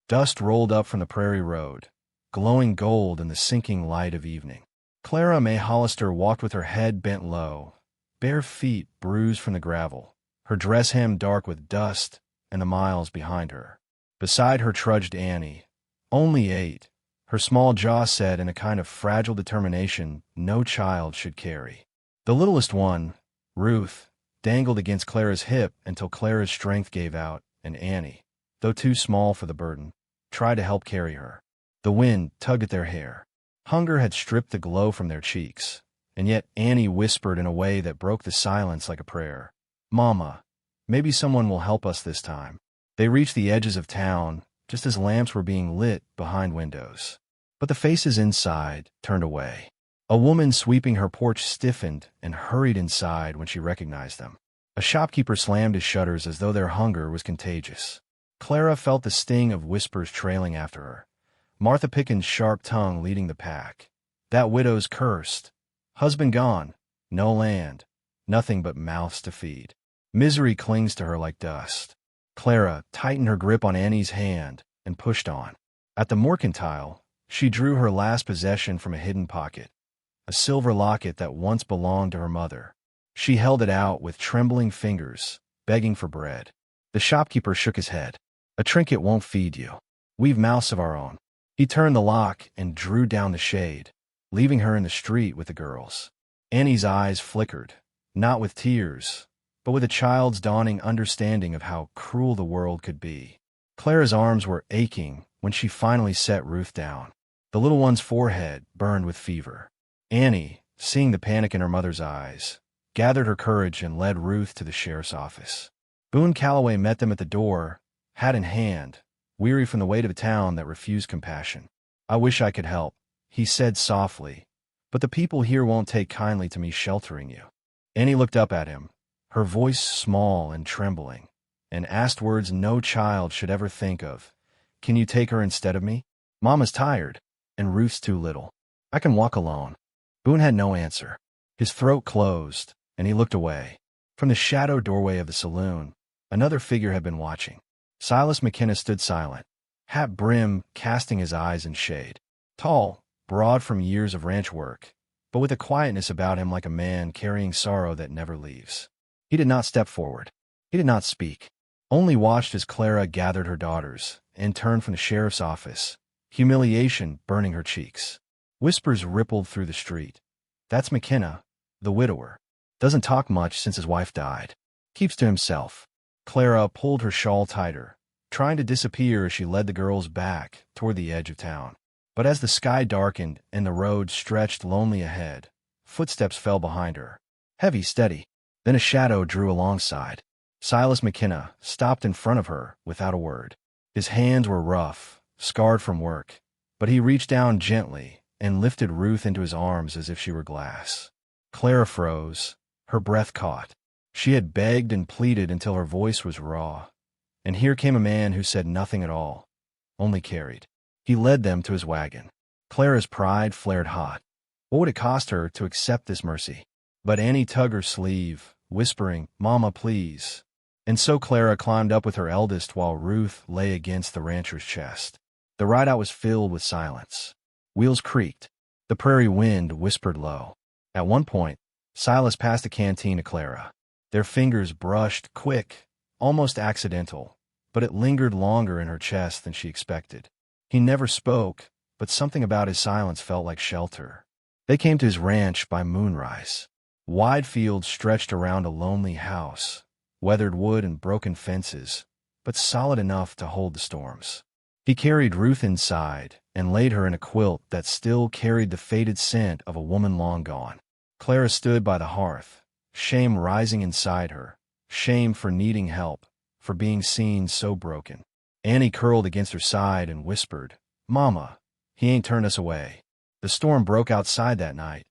Dust rolled up from the prairie road, glowing gold in the sinking light of evening. Clara May Hollister walked with her head bent low, bare feet bruised from the gravel, her dress hem dark with dust and the miles behind her. Beside her trudged Annie, only 8, her small jaw set in a kind of fragile determination no child should carry. The littlest one, Ruth, dangled against Clara's hip until Clara's strength gave out, and Annie, though too small for the burden, tried to help carry her. The wind tugged at their hair. Hunger had stripped the glow from their cheeks, and yet Annie whispered in a way that broke the silence like a prayer. "Mama, maybe someone will help us this time." They reached the edges of town, just as lamps were being lit behind windows. But the faces inside turned away. A woman sweeping her porch stiffened and hurried inside when she recognized them. A shopkeeper slammed his shutters as though their hunger was contagious. Clara felt the sting of whispers trailing after her. Martha Pickens' sharp tongue leading the pack. That widow's cursed. Husband gone. No land. Nothing but mouths to feed. Misery clings to her like dust. Clara tightened her grip on Annie's hand and pushed on. At the mercantile, she drew her last possession from a hidden pocket, a silver locket that once belonged to her mother. She held it out with trembling fingers, begging for bread. The shopkeeper shook his head. "A trinket won't feed you. We've mouths of our own." He turned the lock and drew down the shade, leaving her in the street with the girls. Annie's eyes flickered, not with tears, but with a child's dawning understanding of how cruel the world could be. Clara's arms were aching when she finally set Ruth down. The little one's forehead burned with fever. Annie, seeing the panic in her mother's eyes, gathered her courage and led Ruth to the sheriff's office. Boone Calloway met them at the door, hat in hand, weary from the weight of a town that refused compassion. "I wish I could help," he said softly, "but the people here won't take kindly to me sheltering you." Annie looked up at him, her voice small and trembling, and asked words no child should ever think of. "Can you take her instead of me? Mama's tired, and Ruth's too little. I can walk alone." Boone had no answer. His throat closed, and he looked away. From the shadow doorway of the saloon, another figure had been watching. Silas McKenna stood silent, hat brim casting his eyes in shade. Tall, broad from years of ranch work, but with a quietness about him like a man carrying sorrow that never leaves. He did not step forward. He did not speak, only watched as Clara gathered her daughters and turned from the sheriff's office, humiliation burning her cheeks. Whispers rippled through the street. "That's McKenna, the widower. Doesn't talk much since his wife died. Keeps to himself." Clara pulled her shawl tighter, trying to disappear as she led the girls back toward the edge of town. But as the sky darkened and the road stretched lonely ahead, footsteps fell behind her. Heavy, steady. Then a shadow drew alongside. Silas McKenna stopped in front of her without a word. His hands were rough, scarred from work, but he reached down gently and lifted Ruth into his arms as if she were glass. Clara froze, her breath caught. She had begged and pleaded until her voice was raw. And here came a man who said nothing at all, only carried. He led them to his wagon. Clara's pride flared hot. What would it cost her to accept this mercy? But Annie tugged her sleeve, whispering, "Mama, please." And so Clara climbed up with her eldest while Ruth lay against the rancher's chest. The rideout was filled with silence. Wheels creaked. The prairie wind whispered low. At one point, Silas passed a canteen to Clara. Their fingers brushed, quick, almost accidental, but it lingered longer in her chest than she expected. He never spoke, but something about his silence felt like shelter. They came to his ranch by moonrise. Wide fields stretched around a lonely house, weathered wood and broken fences, but solid enough to hold the storms. He carried Ruth inside and laid her in a quilt that still carried the faded scent of a woman long gone. Clara stood by the hearth, shame rising inside her, shame for needing help, for being seen so broken. Annie curled against her side and whispered, "Mama, he ain't turned us away." The storm broke outside that night,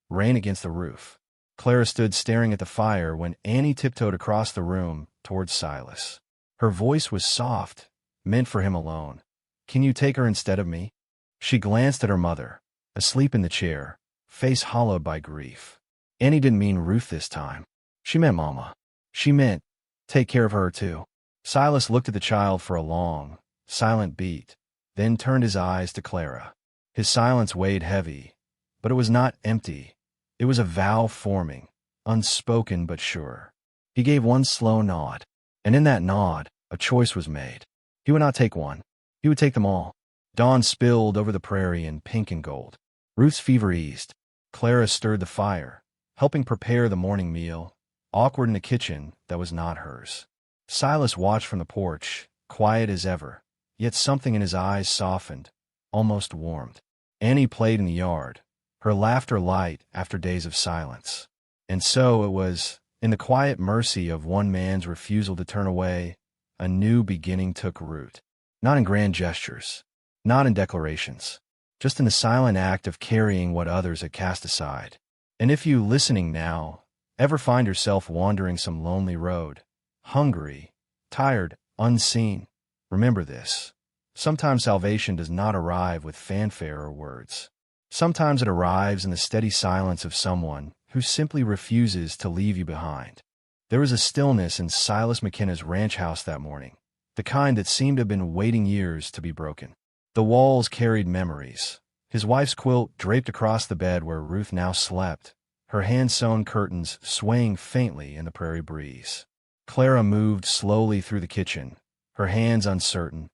rain against the roof. Clara stood staring at the fire when Annie tiptoed across the room towards Silas. Her voice was soft, meant for him alone. "Can you take her instead of me?" She glanced at her mother, asleep in the chair, face hollowed by grief. Annie didn't mean Ruth this time. She meant Mama. She meant, take care of her too. Silas looked at the child for a long, silent beat, then turned his eyes to Clara. His silence weighed heavy, but it was not empty. It was a vow forming, unspoken but sure. He gave one slow nod, and in that nod, a choice was made. He would not take one. He would take them all. Dawn spilled over the prairie in pink and gold. Ruth's fever eased. Clara stirred the fire, helping prepare the morning meal, awkward in a kitchen that was not hers. Silas watched from the porch, quiet as ever, yet something in his eyes softened, almost warmed. Annie played in the yard, her laughter light after days of silence. And so it was, in the quiet mercy of one man's refusal to turn away, a new beginning took root. Not in grand gestures, not in declarations, just in the silent act of carrying what others had cast aside. And if you, listening now, ever find yourself wandering some lonely road, hungry, tired, unseen, remember this. Sometimes salvation does not arrive with fanfare or words. Sometimes it arrives in the steady silence of someone who simply refuses to leave you behind. There was a stillness in Silas McKenna's ranch house that morning, the kind that seemed to have been waiting years to be broken. The walls carried memories. His wife's quilt draped across the bed where Ruth now slept, her hand-sewn curtains swaying faintly in the prairie breeze. Clara moved slowly through the kitchen, her hands uncertain,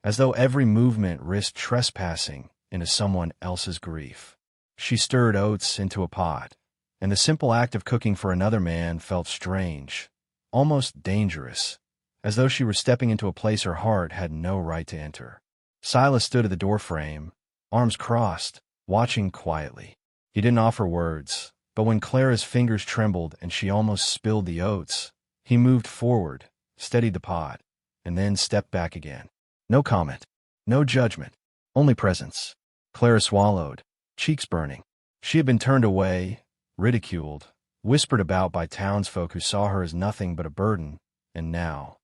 as though every movement risked trespassing into someone else's grief. She stirred oats into a pot, and the simple act of cooking for another man felt strange, almost dangerous, as though she were stepping into a place her heart had no right to enter. Silas stood at the doorframe, arms crossed, watching quietly. He didn't offer words, but when Clara's fingers trembled and she almost spilled the oats, he moved forward, steadied the pot, and then stepped back again. No comment, no judgment, only presence. Clara swallowed, cheeks burning. She had been turned away, ridiculed, whispered about by townsfolk who saw her as nothing but a burden, and now,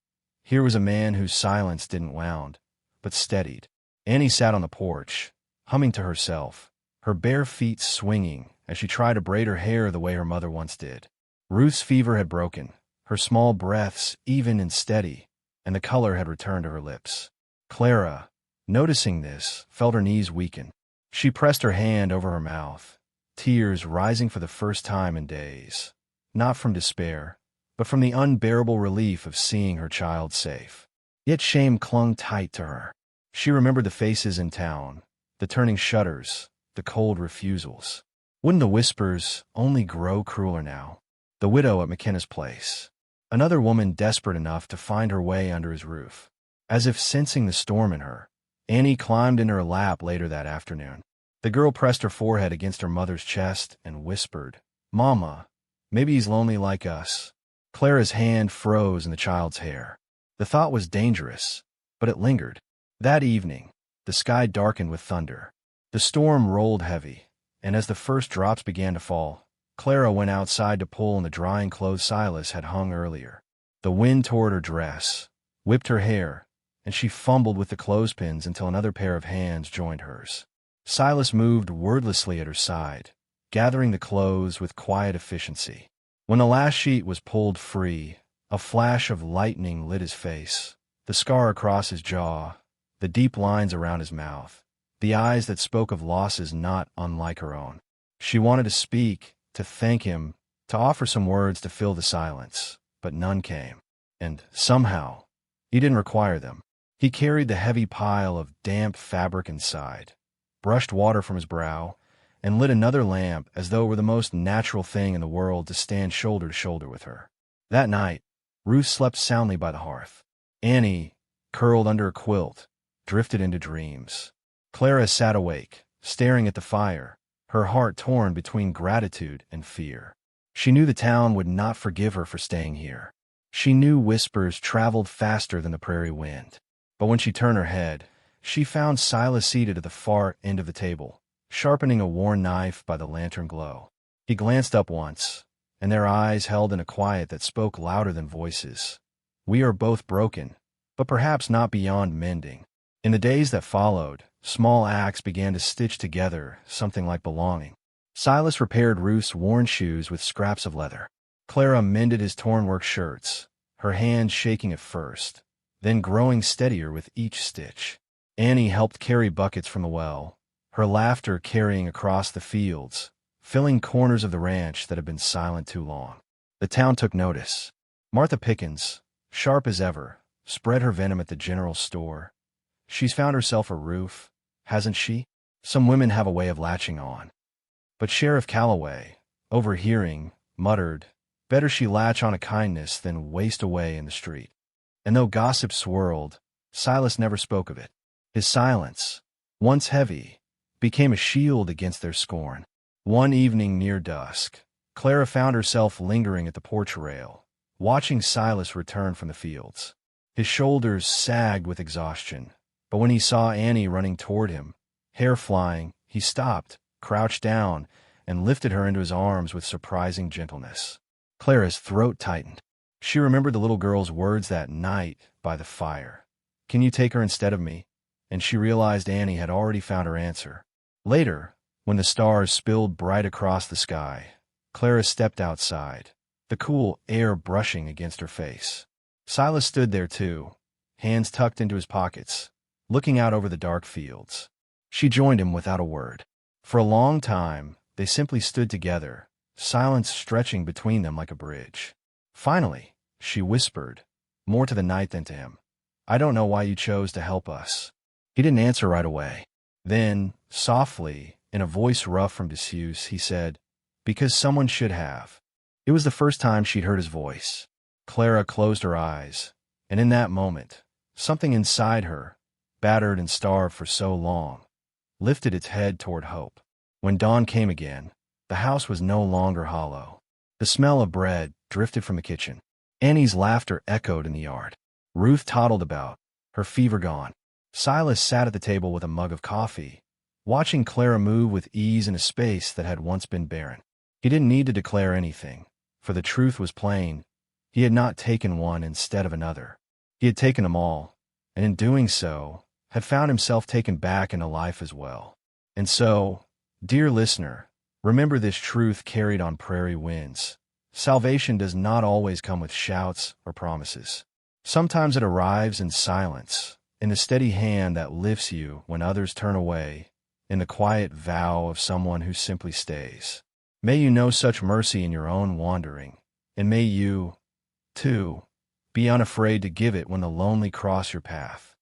here was a man whose silence didn't wound, but steadied. Annie sat on the porch, humming to herself, her bare feet swinging as she tried to braid her hair the way her mother once did. Ruth's fever had broken, her small breaths even and steady, and the color had returned to her lips. Clara, noticing this, felt her knees weaken. She pressed her hand over her mouth, tears rising for the first time in days, not from despair, but from the unbearable relief of seeing her child safe. Yet shame clung tight to her. She remembered the faces in town, the turning shutters, the cold refusals. Wouldn't the whispers only grow crueler now? The widow at McKenna's place. Another woman desperate enough to find her way under his roof. As if sensing the storm in her, Annie climbed into her lap later that afternoon. The girl pressed her forehead against her mother's chest and whispered, "Mama, maybe he's lonely like us." Clara's hand froze in the child's hair. The thought was dangerous, but it lingered. That evening, the sky darkened with thunder. The storm rolled heavy, and as the first drops began to fall, Clara went outside to pull in the drying clothes Silas had hung earlier. The wind tore at her dress, whipped her hair, and she fumbled with the clothespins until another pair of hands joined hers. Silas moved wordlessly at her side, gathering the clothes with quiet efficiency. When the last sheet was pulled free, a flash of lightning lit his face, the scar across his jaw, the deep lines around his mouth, the eyes that spoke of losses not unlike her own. She wanted to speak, to thank him, to offer some words to fill the silence, but none came. And, somehow, he didn't require them. He carried the heavy pile of damp fabric inside, brushed water from his brow, and lit another lamp as though it were the most natural thing in the world to stand shoulder to shoulder with her. That night, Ruth slept soundly by the hearth. Annie, curled under a quilt, drifted into dreams. Clara sat awake, staring at the fire, her heart torn between gratitude and fear. She knew the town would not forgive her for staying here. She knew whispers traveled faster than the prairie wind. But when she turned her head, she found Silas seated at the far end of the table, sharpening a worn knife by the lantern glow. He glanced up once, and their eyes held in a quiet that spoke louder than voices. "We are both broken, but perhaps not beyond mending." In the days that followed, small acts began to stitch together something like belonging. Silas repaired Ruth's worn shoes with scraps of leather. Clara mended his torn work shirts, her hands shaking at first, then growing steadier with each stitch. Annie helped carry buckets from the well, her laughter carrying across the fields, filling corners of the ranch that had been silent too long. The town took notice. Martha Pickens, sharp as ever, spread her venom at the general store. She's found herself a roof, hasn't she? Some women have a way of latching on. But Sheriff Calloway, overhearing, muttered, better she latch on a kindness than waste away in the street. And though gossip swirled, Silas never spoke of it. His silence, once heavy, became a shield against their scorn. One evening near dusk, Clara found herself lingering at the porch rail, watching Silas return from the fields. His shoulders sagged with exhaustion, but when he saw Annie running toward him, hair flying, he stopped, crouched down, and lifted her into his arms with surprising gentleness. Clara's throat tightened. She remembered the little girl's words that night by the fire. "Can you take her instead of me?" And she realized Annie had already found her answer. Later, when the stars spilled bright across the sky, Clara stepped outside, the cool air brushing against her face. Silas stood there too, hands tucked into his pockets, looking out over the dark fields. She joined him without a word. For a long time, they simply stood together, silence stretching between them like a bridge. Finally, she whispered, more to the night than to him, "I don't know why you chose to help us." He didn't answer right away. Then, softly, in a voice rough from disuse, he said, "Because someone should have." It was the first time she'd heard his voice. Clara closed her eyes, and in that moment, something inside her, battered and starved for so long, lifted its head toward hope. When dawn came again, the house was no longer hollow. The smell of bread drifted from the kitchen. Annie's laughter echoed in the yard. Ruth toddled about, her fever gone. Silas sat at the table with a mug of coffee, watching Clara move with ease in a space that had once been barren. He didn't need to declare anything, for the truth was plain. He had not taken one instead of another. He had taken them all, and in doing so, had found himself taken back into life as well. And so, dear listener, remember this truth carried on prairie winds. Salvation does not always come with shouts or promises. Sometimes it arrives in silence, in the steady hand that lifts you when others turn away, in the quiet vow of someone who simply stays. May you know such mercy in your own wandering, and may you, too, be unafraid to give it when the lonely cross your path.